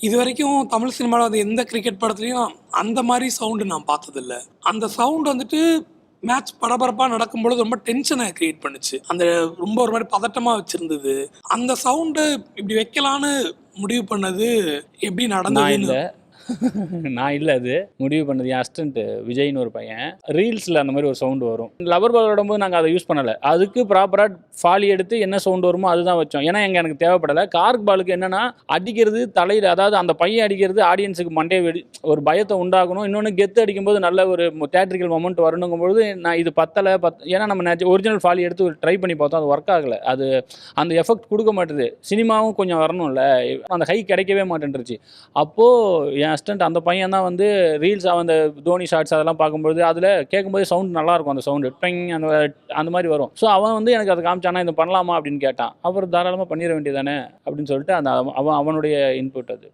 இது வரைக்கும் தமிழ் சினிமாவில் வந்து எந்த கிரிக்கெட் படத்துலையும் அந்த மாதிரி சவுண்டு நான் பார்த்ததில்ல. அந்த சவுண்ட் வந்துட்டு மேட்ச் பரபரப்பாக நடக்கும்பொழுது ரொம்ப டென்ஷனை கிரியேட் பண்ணுச்சு. அந்த ரொம்ப ஒரு மாதிரி பதட்டமாக வச்சுருந்தது. அந்த சவுண்டு இப்படி வைக்கலான்னு முடிவு பண்ணது எப்படி நான் நடந்ததுன்னு இல்லை நான் இல்லை அது முடிவு பண்ணது என் அசிஸ்டன்ட் விஜய்னு ஒரு பையன். ரீல்ஸில் அந்த மாதிரி ஒரு சவுண்டு வரும். லவர் பால் விடும்போது நாங்கள் அதை யூஸ் பண்ணலை. அதுக்கு ப்ராப்பராக ஃபாலி எடுத்து என்ன சவுண்டு வருமோ அதுதான் வச்சோம். ஏன்னா எனக்கு தேவைப்படலை. கார்க் பாலுக்கு என்னென்னா அடிக்கிறது தலையில், அதாவது அந்த பையன் அடிக்கிறது ஆடியன்ஸுக்கு மண்டையை ஒரு பயத்தை உண்டாகணும். இன்னொன்று கெத்து அடிக்கும்போது நல்ல ஒரு தேட்ரிக்கல் மொமெண்ட் வரணுங்கும்போது நான் இது பத்தலை. ஏன்னா நம்ம ஒரிஜினல் ஃபாலி எடுத்து ட்ரை பண்ணி பார்த்தோம், அது ஒர்க் ஆகலை. அது அந்த எஃபெக்ட் கொடுக்க மாட்டேது. சினிமாவும் கொஞ்சம் வரணும்ல, அந்த ஹை கிடைக்கவே மாட்டேன்ருச்சு. அப்போது என் அசிஸ்டன்ட் அந்த பையன் தான் வந்து ரீல்ஸ், அந்த தோனி ஷார்ட்ஸ் அதெல்லாம் பார்க்கும்போது அதில் கேட்கும்போது சவுண்ட் நல்லாயிருக்கும். அந்த சவுண்டு ட்ரிங் அந்த மாதிரி வரும். ஸோ அவன் வந்து எனக்கு அதை காமிச்சானா இதை பண்ணலாமா அப்படின்னு கேட்டான். அப்புறம் தாராளமாக பண்ணிட வேண்டியதானே அப்படின்னு சொல்லிட்டு அவனுடைய இன்புட் அது.